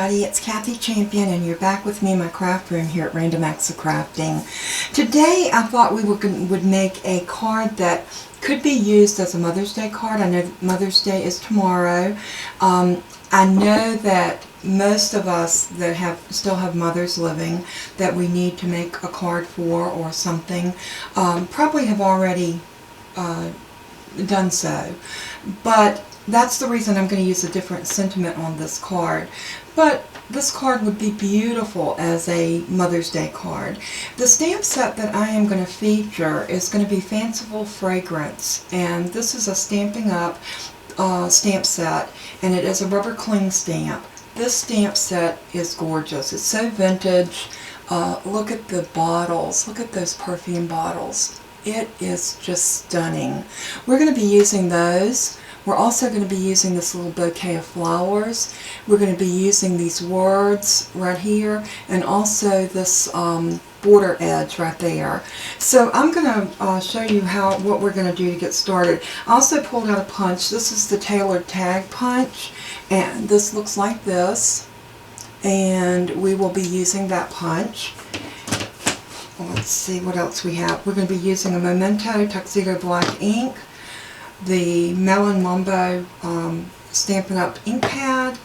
everybody, it's Kathy Champion and you're back with me in my craft room here at Random Acts of Crafting. Today I thought we would make a card that could be used as a Mother's Day card. I know that Mother's Day is tomorrow. I know that most of us that still have mothers living that we need to make a card for or something probably have already done so. But that's the reason I'm going to use a different sentiment on this card. But this card would be beautiful as a Mother's Day card. The stamp set that I am going to feature is going to be Fanciful Fragrance, and this is a Stampin' Up stamp set, and it is a rubber cling stamp. This stamp set is gorgeous. It's so vintage. Look at the bottles. Look at those perfume bottles. It is just stunning. We're going to be using those. We're also going to be using this little bouquet of flowers. We're going to be using these words right here, and also this border edge right there. So I'm going to show you what we're going to do to get started. I also pulled out a punch. This is the tailored tag punch, and this looks like this. And we will be using that punch. Let's see what else we have. We're going to be using a Memento Tuxedo Black ink, the Melon Mambo Stampin' Up ink pad,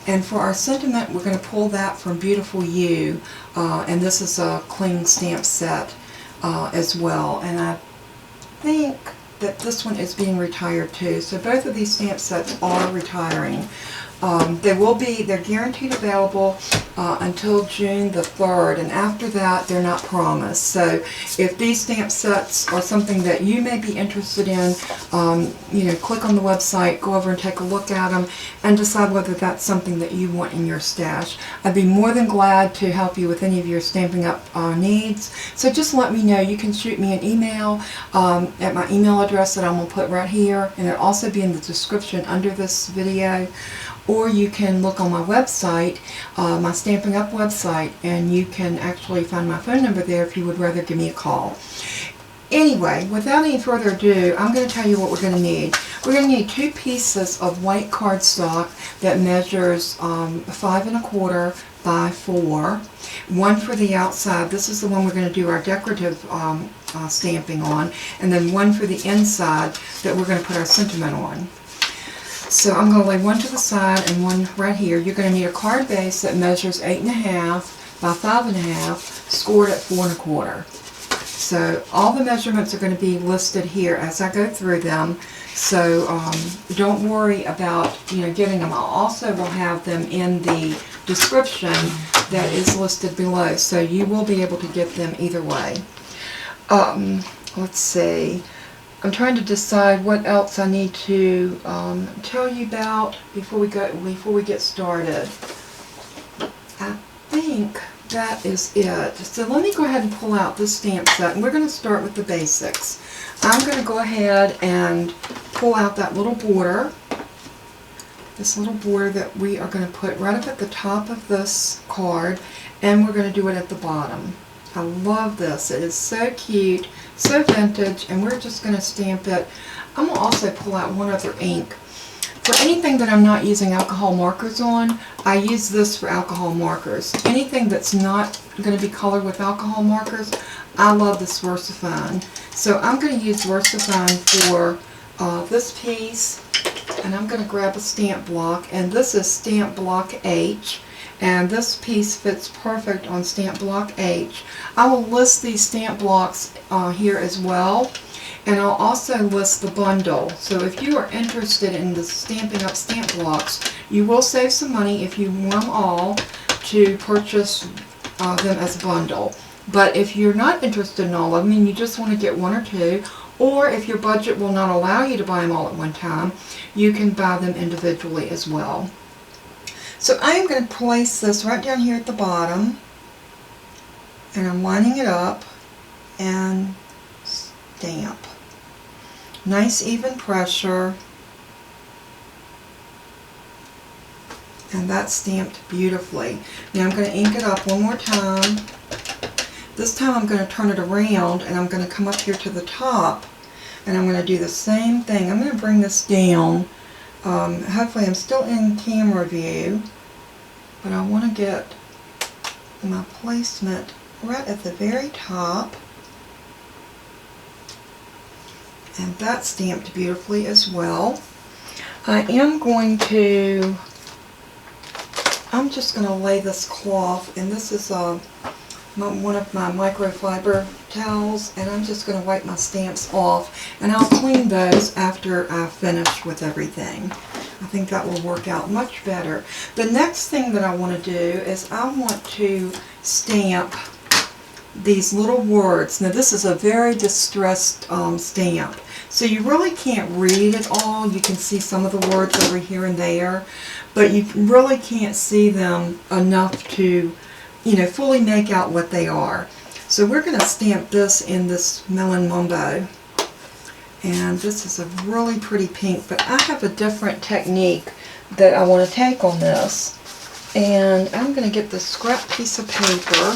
and for our sentiment we're going to pull that from Beautiful You, and this is a cling stamp set as well, and I think that this one is being retired too, so both of these stamp sets are retiring. They're guaranteed available until June the 3rd, and after that they're not promised. So if these stamp sets are something that you may be interested in, click on the website, go over and take a look at them, and decide whether that's something that you want in your stash. I'd be more than glad to help you with any of your Stampin' Up needs. So just let me know. You can shoot me an email at my email address that I'm going to put right here, and it'll also be in the description under this video. Or you can look on my website, my Stampin' Up website, and you can actually find my phone number there if you would rather give me a call. Anyway, without any further ado, I'm going to tell you what we're going to need. We're going to need 2 pieces of white cardstock that measures 5 1/4 by 4. One for the outside. This is the one we're going to do our decorative stamping on. And then one for the inside that we're going to put our sentiment on. So I'm going to lay one to the side and one right here. You're going to need a card base that measures 8 1/2 by 5 1/2, scored at 4 1/4. So all the measurements are going to be listed here as I go through them. So don't worry about getting them. I also will have them in the description that is listed below. So you will be able to get them either way. Let's see. I'm trying to decide what else I need to tell you about before we get started. I think that is it. So let me go ahead and pull out this stamp set, and we're going to start with the basics. I'm going to go ahead and pull out that little border, this little border that we are going to put right up at the top of this card, and we're going to do it at the bottom. I love this. It is so cute, so vintage, and we're just going to stamp it. I'm going to also pull out one other ink. For anything that I'm not using alcohol markers on, I use this for alcohol markers. Anything that's not going to be colored with alcohol markers, I love this VersaFine. So I'm going to use VersaFine for this piece, and I'm going to grab a stamp block, and this is stamp block H. And this piece fits perfect on stamp block H. I will list these stamp blocks here as well, and I'll also list the bundle. So if you are interested in the Stampin' Up stamp blocks, you will save some money if you want them all to purchase them as a bundle. But if you're not interested in all of them and you just want to get 1 or 2, or if your budget will not allow you to buy them all at one time, you can buy them individually as well. So I am going to place this right down here at the bottom, and I'm lining it up and stamp. Nice even pressure, and that's stamped beautifully. Now I'm going to ink it up one more time. This time I'm going to turn it around, and I'm going to come up here to the top, and I'm going to do the same thing. I'm going to bring this down Hopefully I'm still in camera view. but I want to get my placement right at the very top. And that's stamped beautifully as well. I'm just going to lay this cloth, and this is one of my microfiber towels, and I'm just going to wipe my stamps off, and I'll clean those after I finish with everything. I think that will work out much better. The next thing that I want to do is I want to stamp these little words. Now this is a very distressed stamp, so you really can't read it all. You can see some of the words over here and there, but you really can't see them enough to, you know, fully make out what they are. So we're going to stamp this in this Melon Mambo, and this is a really pretty pink, but I have a different technique that I want to take on this. And I'm going to get this scrap piece of paper,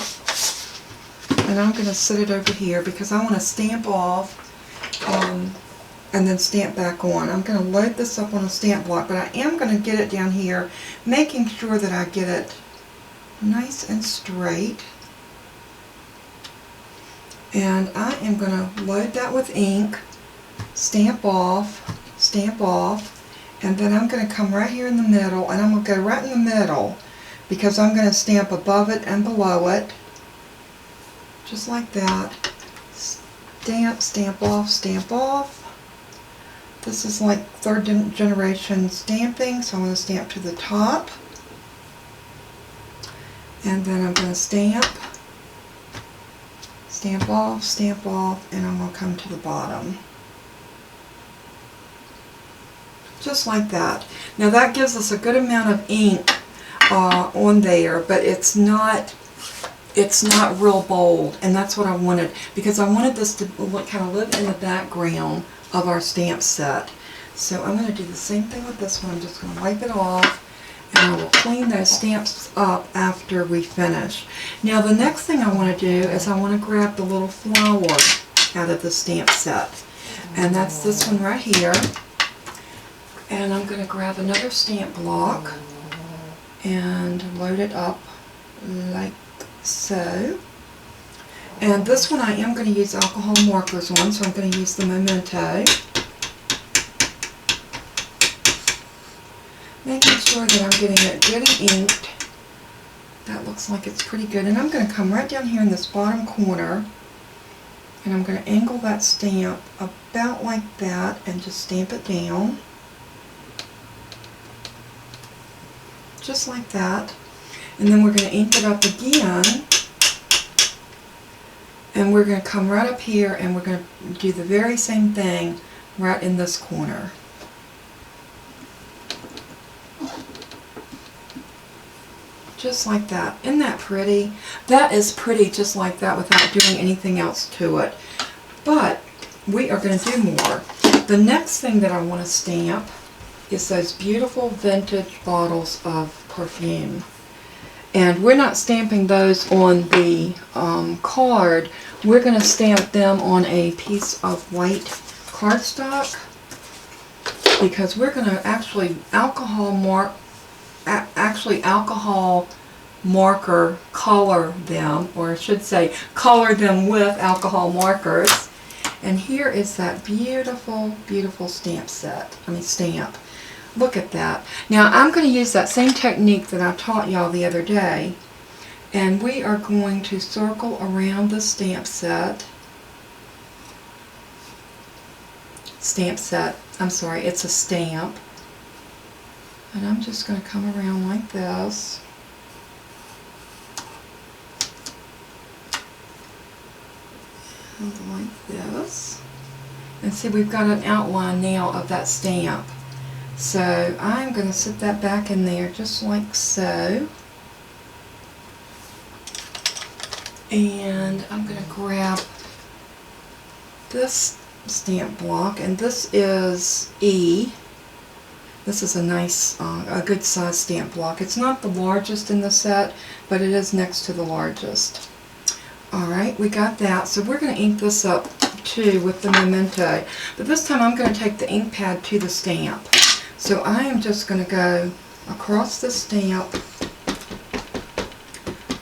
and I'm going to set it over here because I want to stamp off and then stamp back on. I'm going to load this up on a stamp block, but I am going to get it down here, making sure that I get it nice and straight. And I am going to load that with ink, stamp off, and then I'm going to come right here in the middle, and I'm going to go right in the middle because I'm going to stamp above it and below it. Just like that. Stamp, stamp off, stamp off. This is like third generation stamping, so I'm going to stamp to the top. And then I'm going to stamp off, and I'm going to come to the bottom. Just like that. Now that gives us a good amount of ink on there, but it's not real bold, and that's what I wanted, because I wanted this to kind of live in the background of our stamp set. So I'm going to do the same thing with this one. I'm just going to wipe it off, and I will clean those stamps up after we finish. Now the next thing I want to do is I want to grab the little flower out of the stamp set, and that's this one right here. And I'm going to grab another stamp block and load it up like so. And this one I am going to use alcohol markers on, so I'm going to use the Memento. Making sure that I'm getting it good and inked. That looks like it's pretty good. And I'm going to come right down here in this bottom corner, and I'm going to angle that stamp about like that and just stamp it down. Just like that. And then we're going to ink it up again, and we're going to come right up here, and we're going to do the very same thing right in this corner. Just like that. Isn't that pretty? That is pretty just like that without doing anything else to it. But we are going to do more. The next thing that I want to stamp is those beautiful vintage bottles of perfume. And we're not stamping those on the card. We're going to stamp them on a piece of white cardstock, because we're going to actually alcohol marker color them, or I should say color them with alcohol markers. And here is that beautiful, beautiful stamp. Look at that. Now I'm going to use that same technique that I taught y'all the other day, and we are going to circle around the stamp set. I'm sorry, it's a stamp. And I'm just going to come around like this. And like this. And see, we've got an outline now of that stamp. So I'm going to sit that back in there just like so. And I'm going to grab this stamp block, and this is E. This is a nice, a good size stamp block. It's not the largest in the set, but it is next to the largest. Alright, we got that. So we're going to ink this up too with the Memento. But this time I'm going to take the ink pad to the stamp. So I am just going to go across the stamp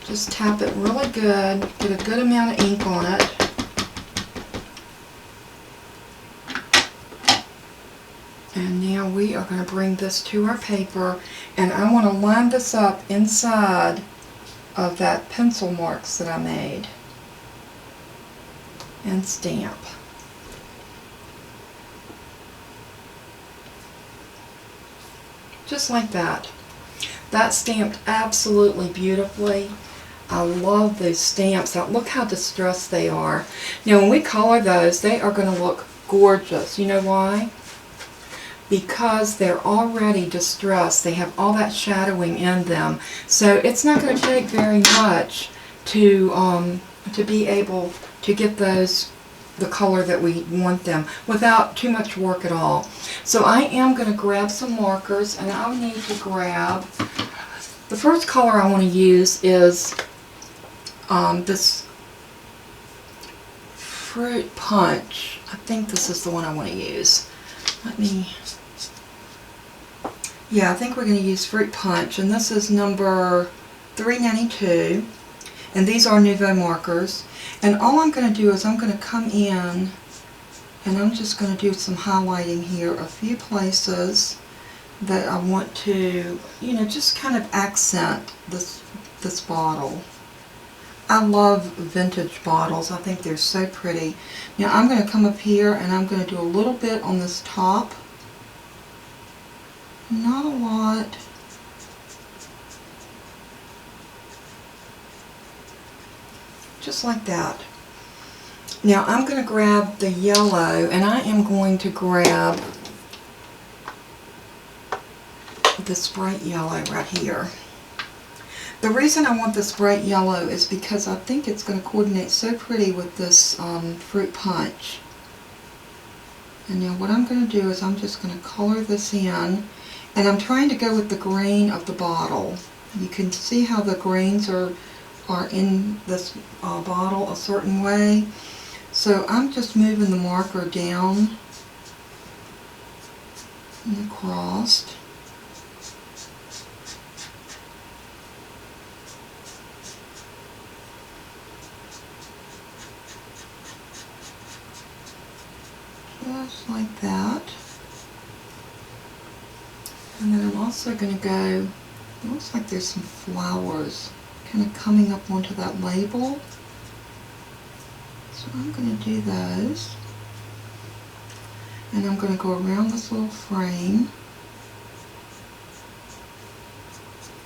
Just tap it really good, get a good amount of ink on it. And now we are going to bring this to our paper, and I want to line this up inside of that pencil marks that I made and stamp. Just like that. That stamped absolutely beautifully. I love those stamps. Look how distressed they are. Now when we color those, they are going to look gorgeous. You know why? Because they're already distressed. They have all that shadowing in them. So it's not going to take very much to be able to get those the color that we want them without too much work at all. So I am going to grab some markers, and I'll need to grab, the first color I want to use is this Fruit Punch. I think this is the one I want to use. Yeah, I think we're going to use Fruit Punch, and this is number 392, and these are Nouveau markers. And all I'm going to do is I'm going to come in and I'm just going to do some highlighting here, a few places that I want to, you know, just kind of accent this bottle. I love vintage bottles. I think they're so pretty. Now I'm going to come up here and I'm going to do a little bit on this top. Not a lot. Just like that. Now I'm going to grab the yellow, and I am going to grab this bright yellow right here. The reason I want this bright yellow is because I think it's going to coordinate so pretty with this Fruit Punch. And now what I'm going to do is I'm just going to color this in, and I'm trying to go with the grain of the bottle. You can see how the grains are in this bottle a certain way. So I'm just moving the marker down and across. Just like that. And then I'm also going to go, it looks like there's some flowers kind of coming up onto that label. So I'm going to do those. And I'm going to go around this little frame.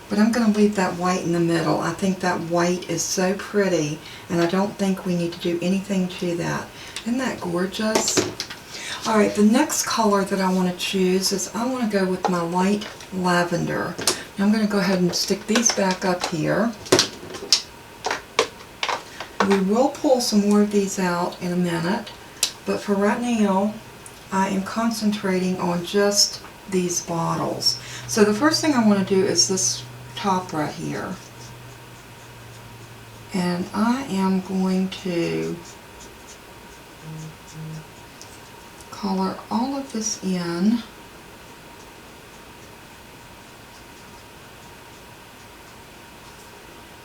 But I'm going to leave that white in the middle. I think that white is so pretty, and I don't think we need to do anything to that. Isn't that gorgeous? Alright, the next color that I want to choose is I want to go with my light lavender. Now I'm going to go ahead and stick these back up here. We will pull some more of these out in a minute, but for right now I am concentrating on just these bottles. So the first thing I want to do is this top right here. And I am going to color all of this in.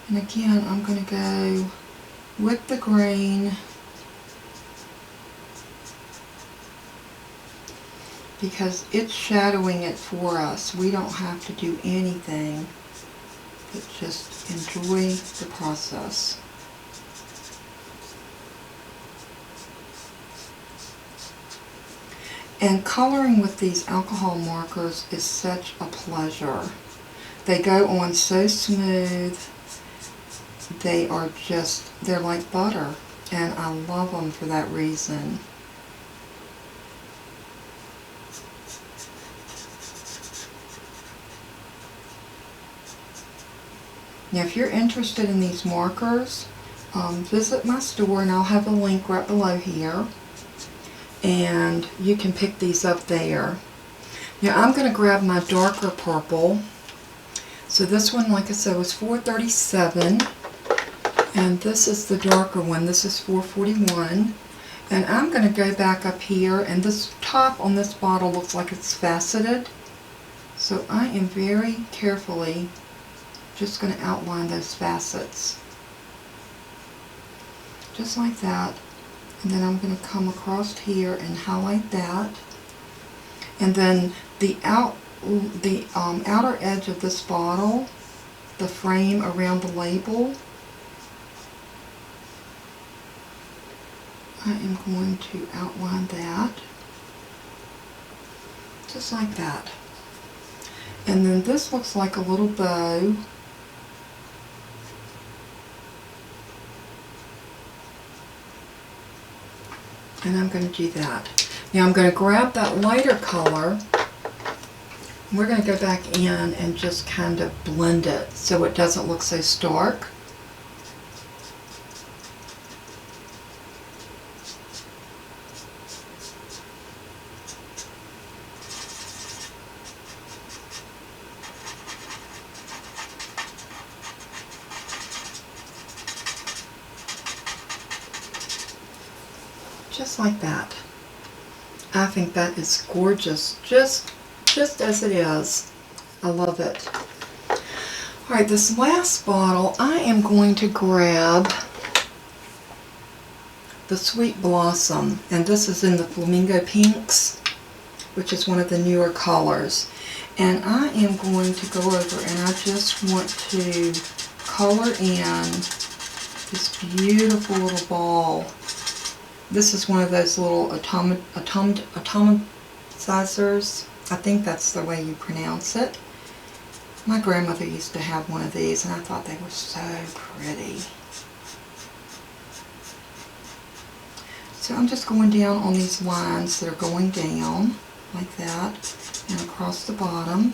And again, I'm going to go with the grain because it's shadowing it for us. We don't have to do anything but just enjoy the process. And coloring with these alcohol markers is such a pleasure. They go on so smooth. They are just, they're like butter, and I love them for that reason. Now if you're interested in these markers, visit my store and I'll have a link right below here, and you can pick these up there. Now I'm going to grab my darker purple. So this one, like I said, was $4.37. And this is the darker one. This is $4.41. And I'm going to go back up here, and this top on this bottle looks like it's faceted. So I am very carefully just going to outline those facets. Just like that. And then I'm going to come across here and highlight that. And then the outer edge of this bottle, the frame around the label, I am going to outline that. Just like that. And then this looks like a little bow. And I'm going to do that. Now I'm going to grab that lighter color. We're going to go back in and just kind of blend it so it doesn't look so stark. Just like that. I think that is gorgeous, just as it is. I love it. Alright, this last bottle, I am going to grab the Sweet Blossom, and this is in the Flamingo Pinks, which is one of the newer colors. And I am going to go over and I just want to color in this beautiful little ball. This is one of those little atomizers. I think that's the way you pronounce it. My grandmother used to have one of these and I thought they were so pretty. So I'm just going down on these lines that are going down like that and across the bottom.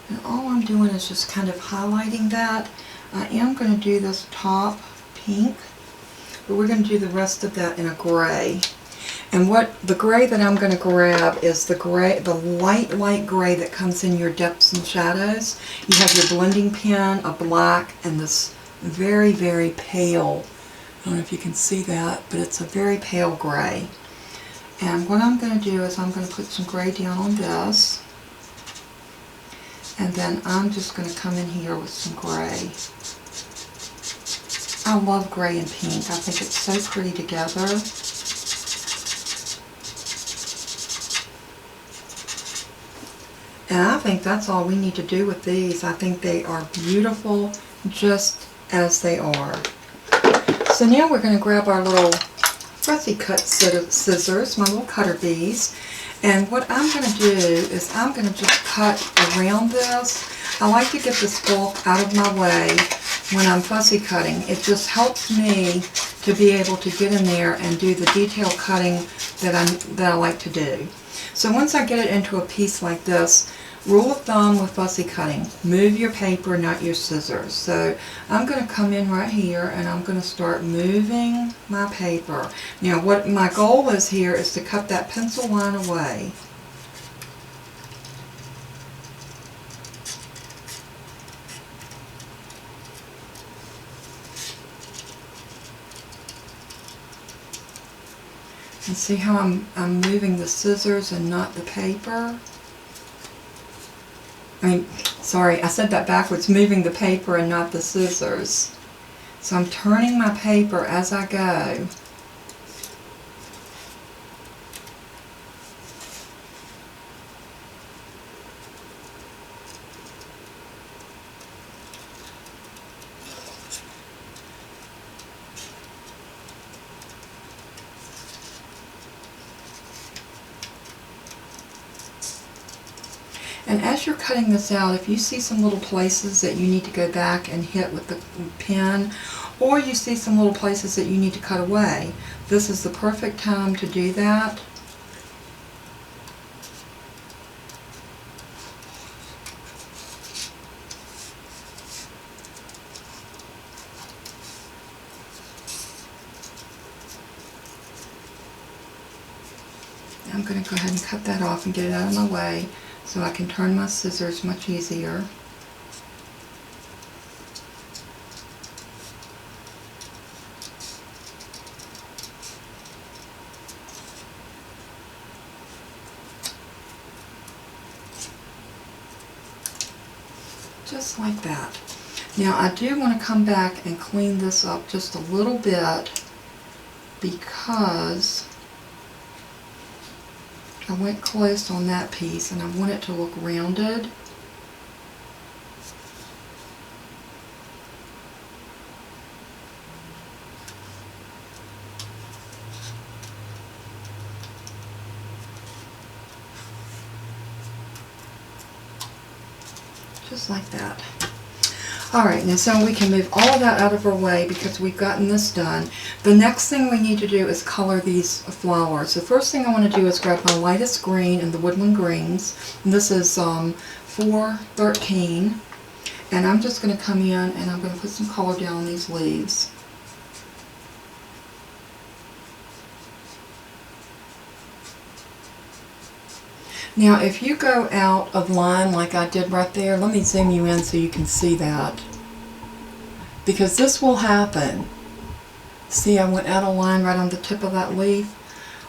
And all I'm doing is just kind of highlighting that. I am going to do this top pink, but we're going to do the rest of that in a gray. And what the gray that I'm going to grab is the gray, the light gray that comes in your depths and shadows. You have your blending pen, a black, and this very, very pale, I don't know if you can see that, but it's a very pale gray. And what I'm going to do is I'm going to put some gray down on this. And then I'm just going to come in here with some gray. I love gray and pink. I think it's so pretty together. And I think that's all we need to do with these. I think they are beautiful just as they are. So now we're going to grab our little fussy cut scissors, my little cutter bees. And what I'm going to do is I'm going to just cut around this. I like to get this bulk out of my way when I'm fussy cutting. It just helps me to be able to get in there and do the detail cutting that I like to do. So once I get it into a piece like this, rule of thumb with fussy cutting, move your paper, not your scissors. So I'm going to come in right here and I'm going to start moving my paper. Now what my goal is here is to cut that pencil line away. And see how I'm moving the scissors and not the paper? Sorry, I said that backwards, moving the paper and not the scissors. So I'm turning my paper as I go. And as you're cutting this out, if you see some little places that you need to go back and hit with the pen, or you see some little places that you need to cut away, this is the perfect time to do that. I'm going to go ahead and cut that off and get it out of my way, so I can turn my scissors much easier. Just like that. Now I do want to come back and clean this up just a little bit because I went close on that piece and I want it to look rounded. Just like that. Alright, now so we can move all of that out of our way because we've gotten this done. The next thing we need to do is color these flowers. The first thing I want to do is grab my lightest green in the Woodland Greens. And this is 413. And I'm just going to come in and I'm going to put some color down on these leaves. Now if you go out of line like I did right there, let me zoom you in so you can see that. Because this will happen. See, I went out of line right on the tip of that leaf.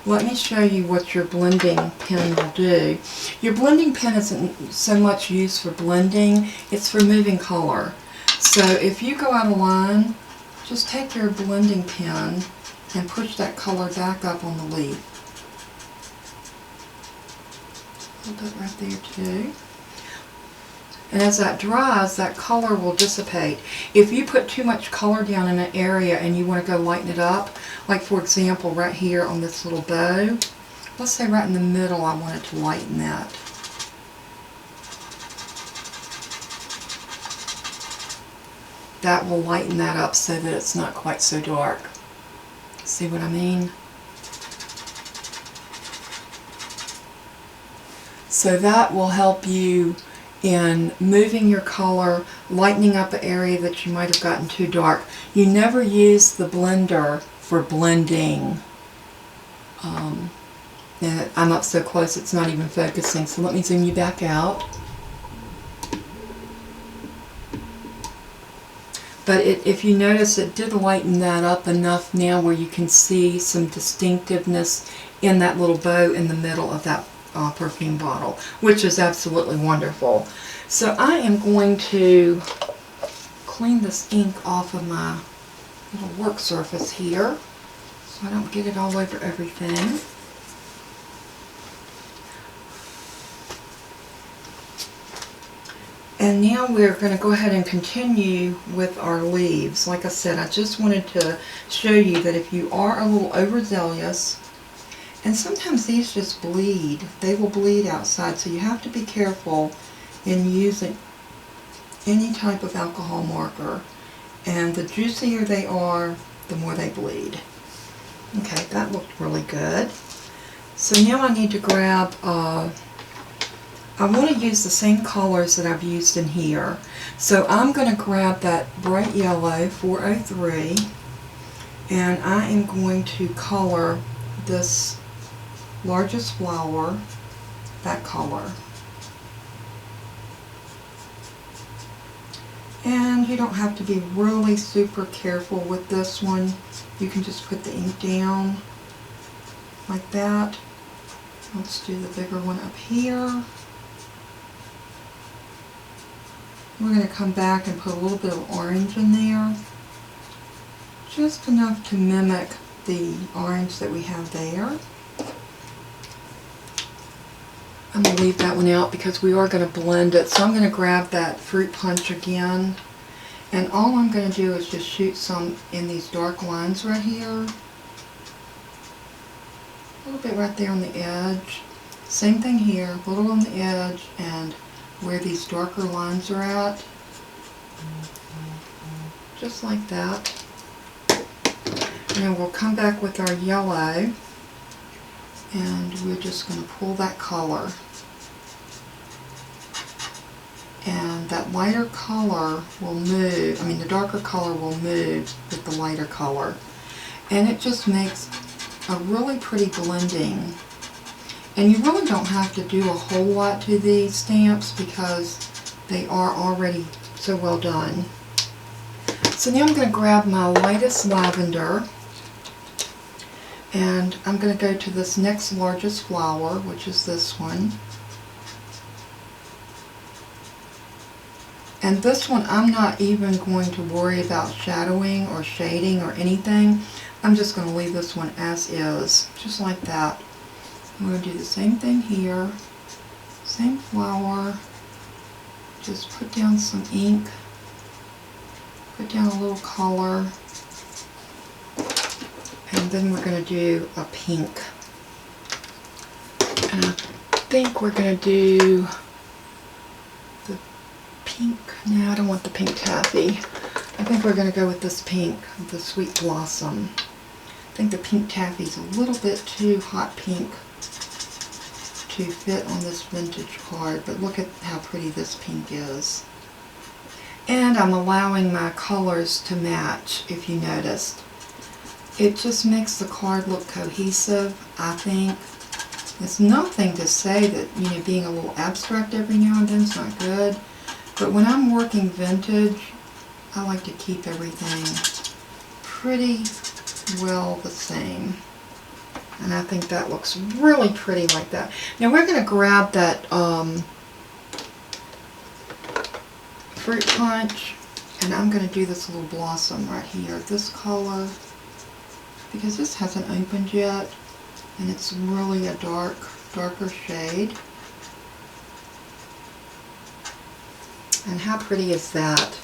Let me show you what your blending pen will do. Your blending pen isn't so much used for blending, it's for moving color. So if you go out of line, just take your blending pen and push that color back up on the leaf. A little bit right there too. And as that dries, that color will dissipate. If you put too much color down in an area and you want to go lighten it up, like for example right here on this little bow, let's say right in the middle I wanted to lighten that. That will lighten that up so that it's not quite so dark. See what I mean? So that will help you in moving your color, lightening up an area that you might have gotten too dark. You never use the blender for blending. And I'm up so close it's not even focusing, so let me zoom you back out. But if you notice, it did lighten that up enough now where you can see some distinctiveness in that little bow in the middle of that perfume bottle, which is absolutely wonderful. So I am going to clean this ink off of my little work surface here so I don't get it all over everything. And now we're going to go ahead and continue with our leaves. Like I said, I just wanted to show you that if you are a little overzealous, and sometimes these just bleed. They will bleed outside, so you have to be careful in using any type of alcohol marker. And the juicier they are, the more they bleed. Okay, that looked really good. So now I need to grab, I want to use the same colors that I've used in here. So I'm going to grab that bright yellow, 403, and I am going to color this largest flower that color. And you don't have to be really super careful with this one. You can just put the ink down like that. Let's do the bigger one up here. We're going to come back and put a little bit of orange in there. Just enough to mimic the orange that we have there. I'm going to leave that one out because we are going to blend it. So I'm going to grab that fruit punch again. And all I'm going to do is just shoot some in these dark lines right here. A little bit right there on the edge. Same thing here, a little on the edge and where these darker lines are at. Just like that. And then we'll come back with our yellow. And we're just going to pull that color. And that lighter color will move, the darker color will move with the lighter color. And it just makes a really pretty blending. And you really don't have to do a whole lot to these stamps because they are already so well done. So now I'm going to grab my lightest lavender. And I'm going to go to this next largest flower, which is this one. And this one, I'm not even going to worry about shadowing or shading or anything. I'm just going to leave this one as is, just like that. I'm going to do the same thing here. Same flower. Just put down some ink. Put down a little color. And then we're going to do a pink. And I think we're going to do the pink. No, I don't want the pink taffy. I think we're going to go with this pink, the Sweet Blossom. I think the pink taffy is a little bit too hot pink to fit on this vintage card, but look at how pretty this pink is. And I'm allowing my colors to match, if you noticed. It just makes the card look cohesive, I think. It's nothing to say that, you know, being a little abstract every now and then is not good. But when I'm working vintage, I like to keep everything pretty well the same. And I think that looks really pretty like that. Now we're going to grab that fruit punch, and I'm going to do this little blossom right here, this color, because this hasn't opened yet, and it's really a darker shade. And how pretty is that?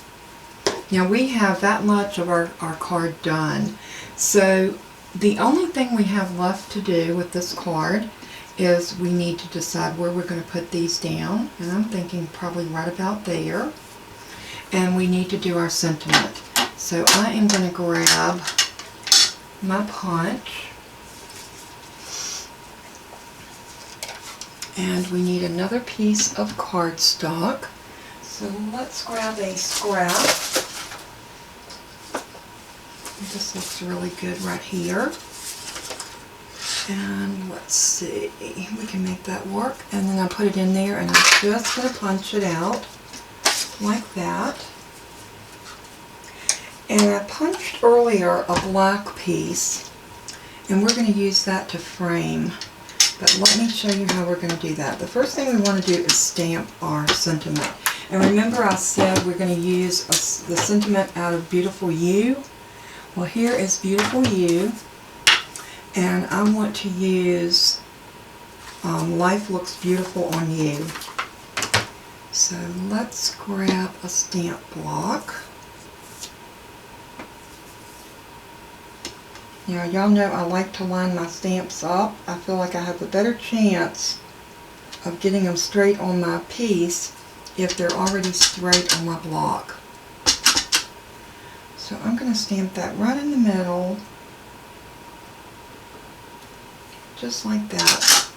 Now we have that much of our card done. So the only thing we have left to do with this card is we need to decide where we're going to put these down. And I'm thinking probably right about there. And we need to do our sentiment. So I am going to grab my punch. And we need another piece of cardstock. So let's grab a scrap. This looks really good right here. And let's see, we can make that work. And then I put it in there, and I'm just going to punch it out like that. And I punched earlier a black piece, and we're going to use that to frame. But let me show you how we're going to do that. The first thing we want to do is stamp our sentiment. And remember I said we're going to use the sentiment out of Beautiful You? Well, here is Beautiful You, and I want to use Life Looks Beautiful on You. So let's grab a stamp block. Now y'all know I like to line my stamps up. I feel like I have a better chance of getting them straight on my piece if they're already straight on my block. So I'm going to stamp that right in the middle, just like that.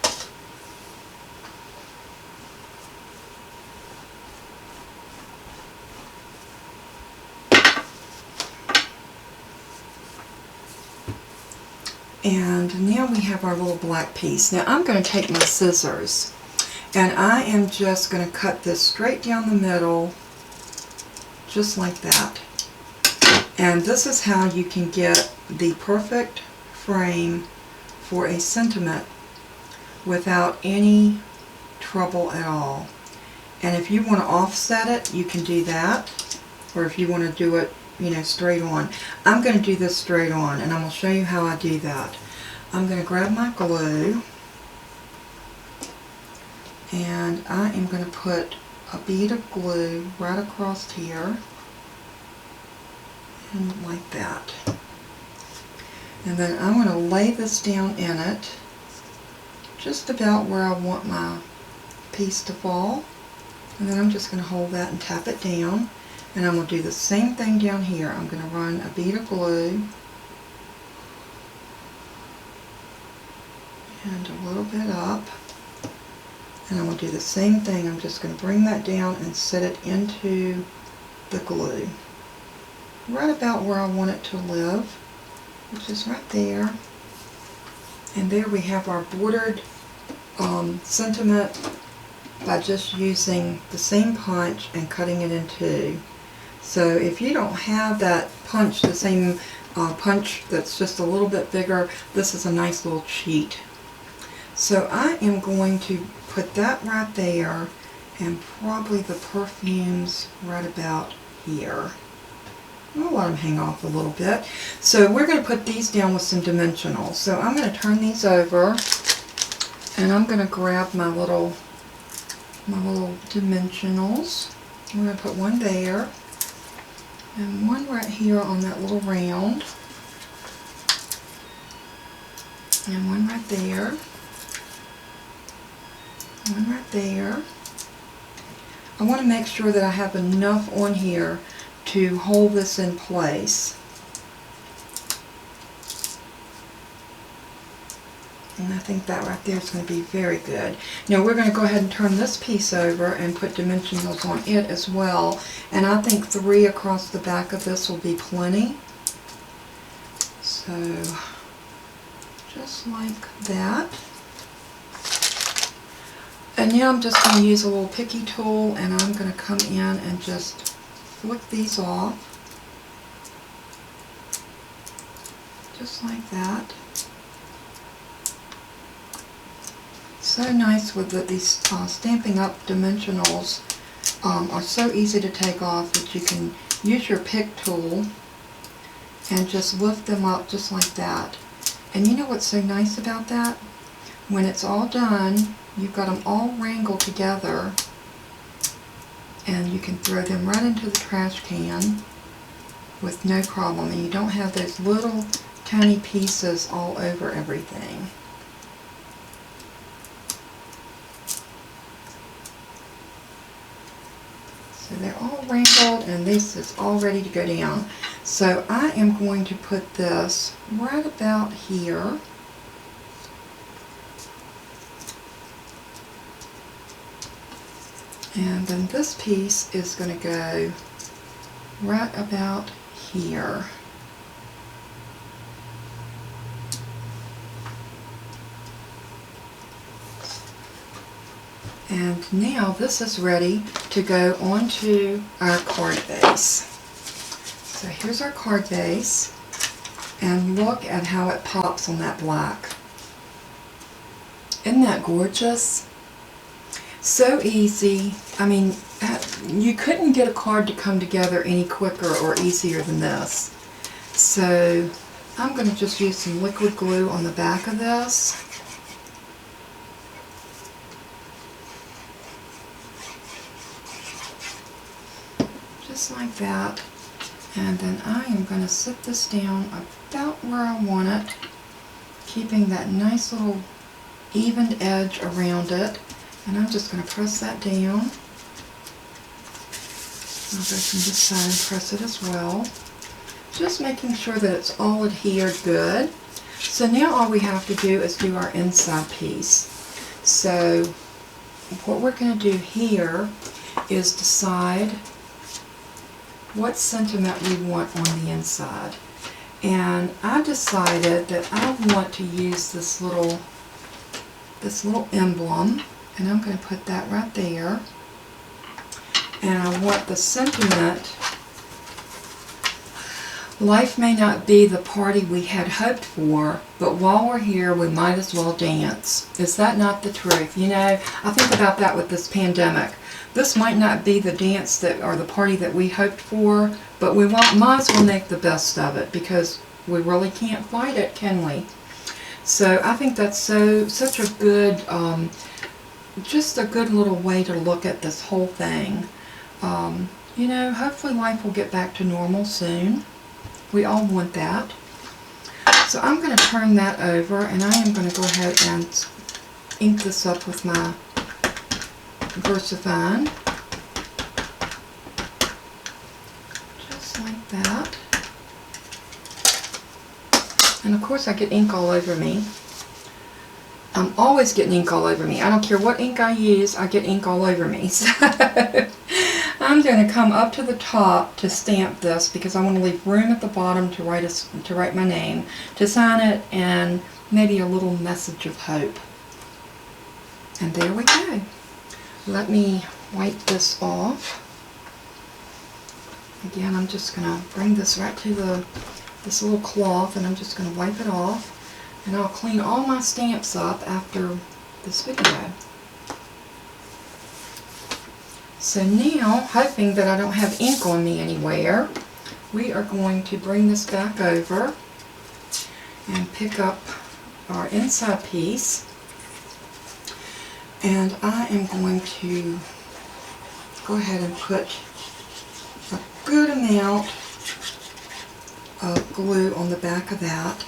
And now we have our little black piece. Now I'm going to take my scissors, and I am just going to cut this straight down the middle, just like that. And this is how you can get the perfect frame for a sentiment without any trouble at all. And if you want to offset it, you can do that. Or if you want to do it, you know, straight on. I'm going to do this straight on, and I'm going to show you how I do that. I'm going to grab my glue, and I am going to put a bead of glue right across here. And like that. And then I'm going to lay this down in it, just about where I want my piece to fall. And then I'm just going to hold that and tap it down. And I'm going to do the same thing down here. I'm going to run a bead of glue and a little bit up. And I'm going to do the same thing. I'm just going to bring that down and set it into the glue, right about where I want it to live, which is right there. And there we have our bordered sentiment by just using the same punch and cutting it in two. So if you don't have that punch, the same punch that's just a little bit bigger, this is a nice little cheat. So I am going to put that right there, and probably the perfumes right about here. I'll let them hang off a little bit. So we're going to put these down with some dimensionals. So I'm going to turn these over, and I'm going to grab my little dimensionals. We're going to put one there, and one right here on that little round, and one right there, one right there. I want to make sure that I have enough on here to hold this in place. And I think that right there is going to be very good. Now we're going to go ahead and turn this piece over and put dimensionals on it as well. And I think 3 across the back of this will be plenty. So just like that. And now I'm just going to use a little picky tool, and I'm going to come in and just flick these off. Just like that. So nice with these Stampin' Up dimensionals are so easy to take off that you can use your pick tool and just lift them up just like that. And you know what's so nice about that? When it's all done, you've got them all wrangled together, and you can throw them right into the trash can with no problem, and you don't have those little tiny pieces all over everything. So they're all wrangled, and this is all ready to go down. So I am going to put this right about here. And then this piece is going to go right about here. And now this is ready to go onto our card base. So here's our card base, and look at how it pops on that black. Isn't that gorgeous? So easy. I mean, you couldn't get a card to come together any quicker or easier than this. So I'm going to just use some liquid glue on the back of this. Just like that. And then I am going to sit this down about where I want it, keeping that nice little evened edge around it. And I'm just going to press that down. I'll go from this side and press it as well. Just making sure that it's all adhered good. So now all we have to do is do our inside piece. So what we're going to do here is decide what sentiment we want on the inside. And I decided that I want to use this little emblem. And I'm going to put that right there. And I want the sentiment, life may not be the party we had hoped for, but while we're here, we might as well dance. Is that not the truth? You know, I think about that with this pandemic. This might not be the dance that or the party that we hoped for, but we might as well make the best of it, because we really can't fight it, can we? So I think that's such a good just a good little way to look at this whole thing. You know, hopefully life will get back to normal soon. We all want that. So I'm going to turn that over, and I am going to go ahead and ink this up with my VersaFine. Just like that. And of course I get ink all over me. I'm always getting ink all over me. I don't care what ink I use, I get ink all over me. So I'm going to come up to the top to stamp this, because I want to leave room at the bottom to write my name, to sign it, and maybe a little message of hope. And there we go. Let me wipe this off. Again, I'm just going to bring this right to this little cloth, and I'm just going to wipe it off. And I'll clean all my stamps up after this video. So now, hoping that I don't have ink on me anywhere, we are going to bring this back over and pick up our inside piece. And I am going to go ahead and put a good amount of glue on the back of that.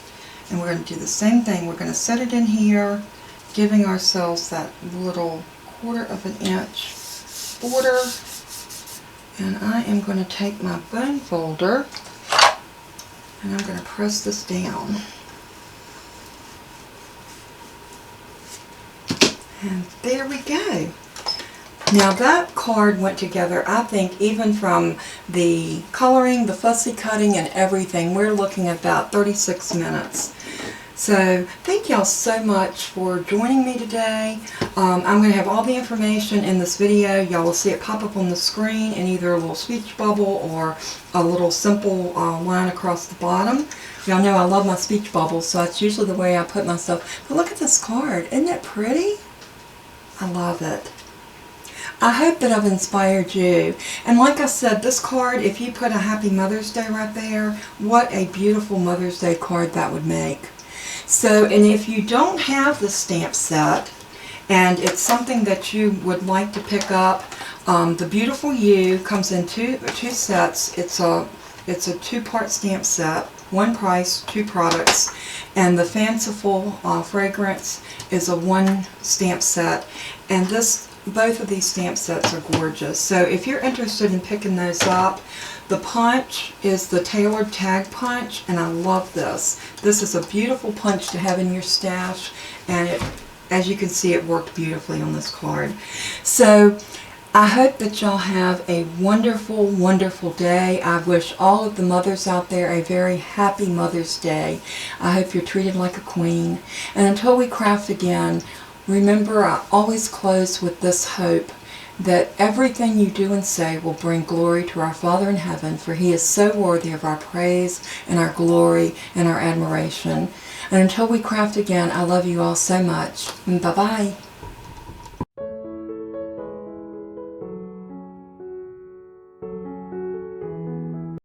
And we're going to do the same thing. We're going to set it in here, giving ourselves that little 1/4 of an inch border. And I am going to take my bone folder and I'm going to press this down. And there we go. Now that card went together, I think, even from the coloring, the fussy cutting, and everything. We're looking at about 36 minutes. So thank y'all so much for joining me today. I'm going to have all the information in this video. Y'all will see it pop up on the screen in either a little speech bubble or a little simple line across the bottom. Y'all know I love my speech bubbles, so that's usually the way I put my stuff. But look at this card. Isn't it pretty? I love it. I hope that I've inspired you. And like I said, this card, if you put a Happy Mother's Day right there, what a beautiful Mother's Day card that would make. So, and if you don't have the stamp set, and it's something that you would like to pick up, the Beautiful You comes in two sets. It's a 2-part stamp set, 1 price, 2 products, and the Fanciful Fragrance is a 1 stamp set, and both of these stamp sets are gorgeous. So if you're interested in picking those up, the punch is the tailored tag punch, and I love this. This is a beautiful punch to have in your stash, and as you can see, it worked beautifully on this card. So I hope that y'all have a wonderful, wonderful day. I wish all of the mothers out there a very happy Mother's Day. I hope you're treated like a queen. And until we craft again, remember, I always close with this hope that everything you do and say will bring glory to our Father in heaven, for He is so worthy of our praise and our glory and our admiration. And until we craft again, I love you all so much. Bye-bye.